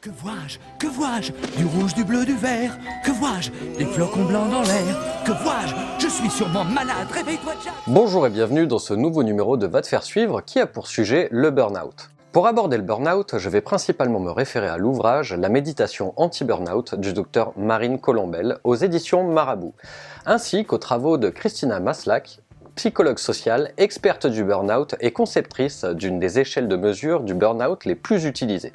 Que vois-je? Que vois-je? Du rouge, du bleu, du vert. Que vois-je? Des flocons blancs dans l'air. Que vois-je? Je suis sûrement malade. Réveille-toi, Jack. Bonjour et bienvenue dans ce nouveau numéro de Va te faire suivre qui a pour sujet le burn-out. Pour aborder le burn-out, je vais principalement me référer à l'ouvrage La méditation anti-burn-out du docteur Marine Colombel aux éditions Marabout, ainsi qu'aux travaux de Christina Maslach, psychologue sociale, experte du burn-out et conceptrice d'une des échelles de mesure du burn-out les plus utilisées.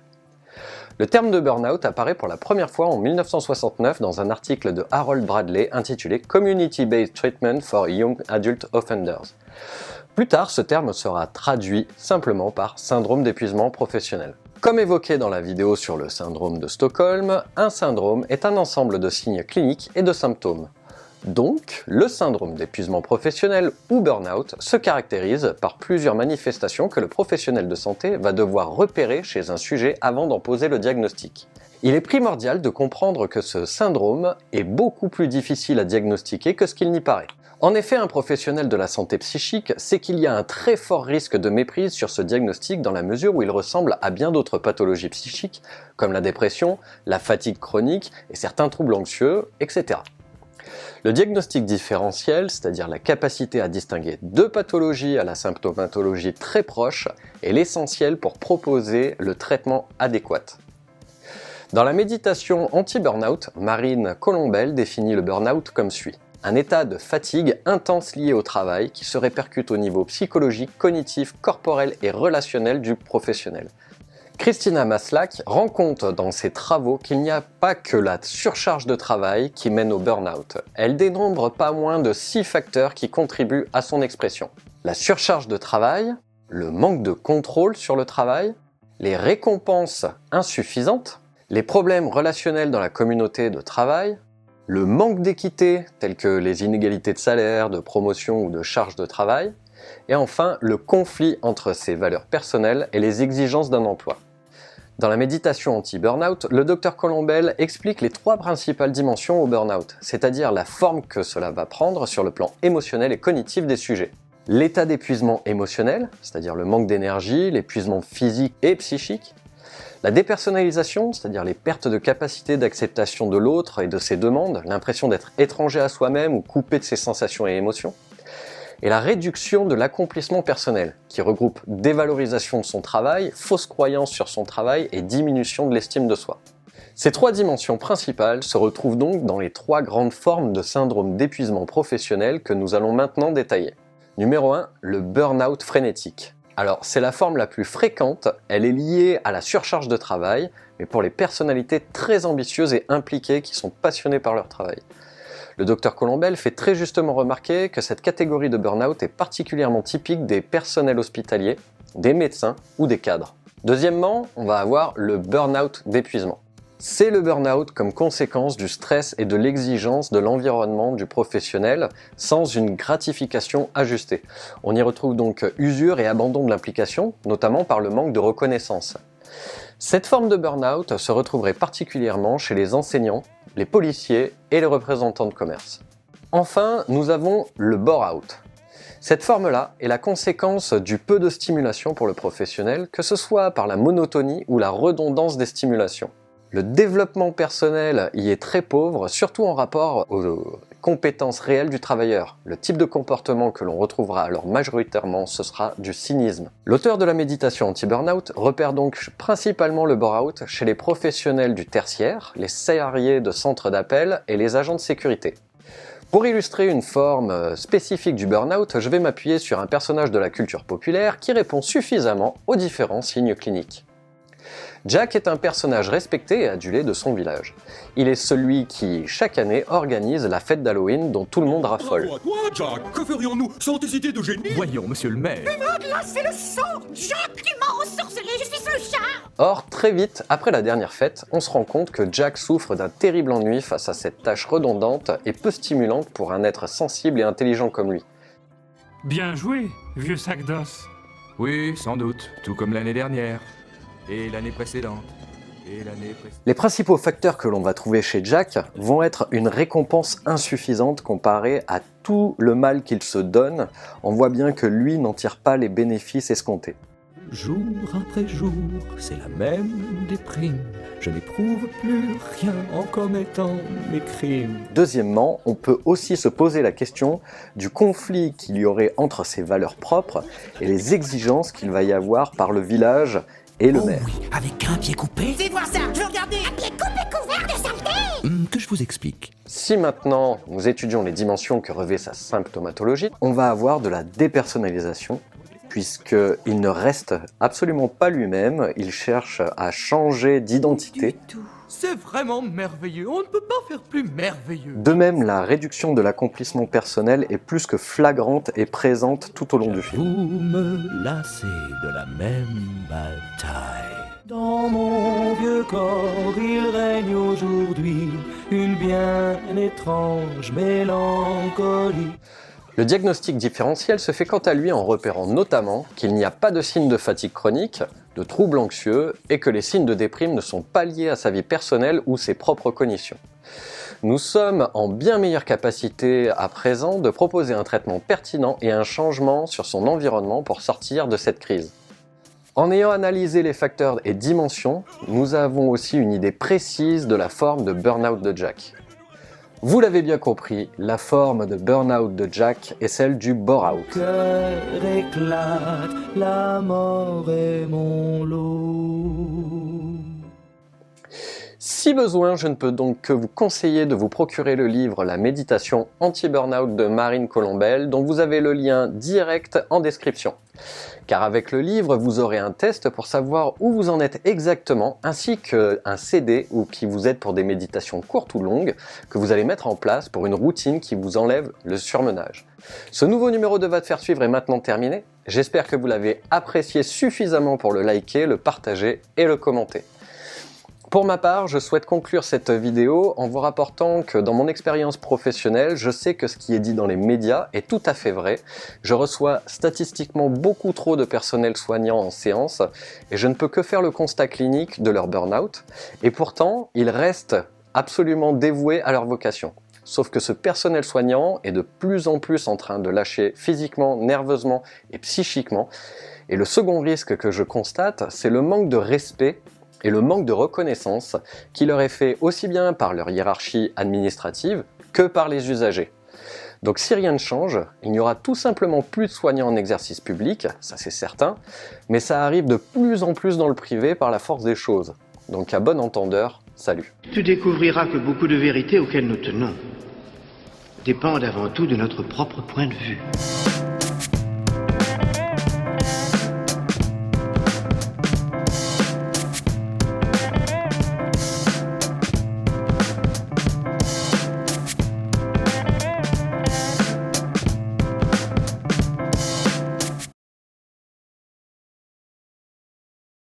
Le terme de burn-out apparaît pour la première fois en 1969 dans un article de Harold Bradley intitulé Community-Based Treatment for Young Adult Offenders. Plus tard, ce terme sera traduit simplement par syndrome d'épuisement professionnel. Comme évoqué dans la vidéo sur le syndrome de Stockholm, un syndrome est un ensemble de signes cliniques et de symptômes. Donc, le syndrome d'épuisement professionnel ou burn-out se caractérise par plusieurs manifestations que le professionnel de santé va devoir repérer chez un sujet avant d'en poser le diagnostic. Il est primordial de comprendre que ce syndrome est beaucoup plus difficile à diagnostiquer que ce qu'il n'y paraît. En effet, un professionnel de la santé psychique sait qu'il y a un très fort risque de méprise sur ce diagnostic dans la mesure où il ressemble à bien d'autres pathologies psychiques, comme la dépression, la fatigue chronique et certains troubles anxieux, etc. Le diagnostic différentiel, c'est-à-dire la capacité à distinguer deux pathologies à la symptomatologie très proche, est l'essentiel pour proposer le traitement adéquat. Dans la méditation anti-burnout, Marine Colombel définit le burnout comme suit. Un état de fatigue intense lié au travail qui se répercute au niveau psychologique, cognitif, corporel et relationnel du professionnel. Christina Maslach rend compte dans ses travaux qu'il n'y a pas que la surcharge de travail qui mène au burn-out. Elle dénombre pas moins de 6 facteurs qui contribuent à son expression. La surcharge de travail, le manque de contrôle sur le travail, les récompenses insuffisantes, les problèmes relationnels dans la communauté de travail, le manque d'équité tels que les inégalités de salaire, de promotion ou de charge de travail, et enfin le conflit entre ses valeurs personnelles et les exigences d'un emploi. Dans la méditation anti-burnout, le Dr Colombel explique les 3 principales dimensions au burnout, c'est-à-dire la forme que cela va prendre sur le plan émotionnel et cognitif des sujets. L'état d'épuisement émotionnel, c'est-à-dire le manque d'énergie, l'épuisement physique et psychique. La dépersonnalisation, c'est-à-dire les pertes de capacité d'acceptation de l'autre et de ses demandes, l'impression d'être étranger à soi-même ou coupé de ses sensations et émotions. Et la réduction de l'accomplissement personnel, qui regroupe dévalorisation de son travail, fausse croyance sur son travail et diminution de l'estime de soi. Ces 3 dimensions principales se retrouvent donc dans les 3 grandes formes de syndrome d'épuisement professionnel que nous allons maintenant détailler. Numéro 1, le burn-out frénétique. Alors, c'est la forme la plus fréquente, elle est liée à la surcharge de travail, mais pour les personnalités très ambitieuses et impliquées qui sont passionnées par leur travail. Le Dr Colombel fait très justement remarquer que cette catégorie de burn-out est particulièrement typique des personnels hospitaliers, des médecins ou des cadres. Deuxièmement, on va avoir le burn-out d'épuisement. C'est le burn-out comme conséquence du stress et de l'exigence de l'environnement du professionnel sans une gratification ajustée. On y retrouve donc usure et abandon de l'implication, notamment par le manque de reconnaissance. Cette forme de burn-out se retrouverait particulièrement chez les enseignants, les policiers et les représentants de commerce. Enfin, nous avons le bore-out. Cette forme-là est la conséquence du peu de stimulation pour le professionnel, que ce soit par la monotonie ou la redondance des stimulations. Le développement personnel y est très pauvre, surtout en rapport aux compétences réelles du travailleur. Le type de comportement que l'on retrouvera alors majoritairement, ce sera du cynisme. L'auteur de la méditation anti-burnout repère donc principalement le bore-out chez les professionnels du tertiaire, les salariés de centres d'appel et les agents de sécurité. Pour illustrer une forme spécifique du burn-out, je vais m'appuyer sur un personnage de la culture populaire qui répond suffisamment aux différents signes cliniques. Jack est un personnage respecté et adulé de son village. Il est celui qui, chaque année, organise la fête d'Halloween dont tout le monde raffole. Bravo à toi, Jack. Que ferions-nous sans tes idées de génie? Voyons, monsieur le maire. C'est le sang! Jack, tu m'as ensorcelé, je suis ce chat! Or, très vite, après la dernière fête, on se rend compte que Jack souffre d'un terrible ennui face à cette tâche redondante et peu stimulante pour un être sensible et intelligent comme lui. Bien joué, vieux sac d'os. Oui, sans doute, tout comme l'année dernière. Et l'année précédente. Les principaux facteurs que l'on va trouver chez Jack vont être une récompense insuffisante comparée à tout le mal qu'il se donne. On voit bien que lui n'en tire pas les bénéfices escomptés. Jour après jour, c'est la même déprime. Je n'éprouve plus rien en commettant mes crimes. Deuxièmement, on peut aussi se poser la question du conflit qu'il y aurait entre ses valeurs propres et les exigences qu'il va y avoir par le village et le maire. Oui, avec un pied coupé. Fais voir ça, je veux regarder. Un pied coupé couvert de saleté. Que je vous explique. Si maintenant nous étudions les dimensions que revêt sa symptomatologie, on va avoir de la dépersonnalisation, puisqu'il ne reste absolument pas lui-même, il cherche à changer d'identité. C'est vraiment merveilleux, on ne peut pas faire plus merveilleux. De même, la réduction de l'accomplissement personnel est plus que flagrante et présente tout au long du film. Vous me lassez de la même bataille. Dans mon vieux corps, il règne aujourd'hui une bien étrange mélancolie. Le diagnostic différentiel se fait quant à lui en repérant notamment qu'il n'y a pas de signes de fatigue chronique, de troubles anxieux et que les signes de déprime ne sont pas liés à sa vie personnelle ou ses propres cognitions. Nous sommes en bien meilleure capacité à présent de proposer un traitement pertinent et un changement sur son environnement pour sortir de cette crise. En ayant analysé les facteurs et dimensions, nous avons aussi une idée précise de la forme de burn-out de Jack. Vous l'avez bien compris, la forme de burn-out de Jack est celle du bore-out. Cœur éclate, la mort est mon lot. Si besoin, je ne peux donc que vous conseiller de vous procurer le livre La méditation anti-burnout de Marine Colombel, dont vous avez le lien direct en description. Car avec le livre, vous aurez un test pour savoir où vous en êtes exactement, ainsi qu'un CD qui vous aide pour des méditations courtes ou longues, que vous allez mettre en place pour une routine qui vous enlève le surmenage. Ce nouveau numéro de Va te faire suivre est maintenant terminé. J'espère que vous l'avez apprécié suffisamment pour le liker, le partager et le commenter. Pour ma part, je souhaite conclure cette vidéo en vous rapportant que dans mon expérience professionnelle, je sais que ce qui est dit dans les médias est tout à fait vrai. Je reçois statistiquement beaucoup trop de personnel soignant en séance et je ne peux que faire le constat clinique de leur burn-out. Et pourtant, ils restent absolument dévoués à leur vocation. Sauf que ce personnel soignant est de plus en plus en train de lâcher physiquement, nerveusement et psychiquement. Et le second risque que je constate, c'est le manque de respect et le manque de reconnaissance qui leur est fait aussi bien par leur hiérarchie administrative que par les usagers. Donc si rien ne change, il n'y aura tout simplement plus de soignants en exercice public, ça c'est certain, mais ça arrive de plus en plus dans le privé par la force des choses. Donc à bon entendeur, salut. Tu découvriras que beaucoup de vérités auxquelles nous tenons dépendent avant tout de notre propre point de vue.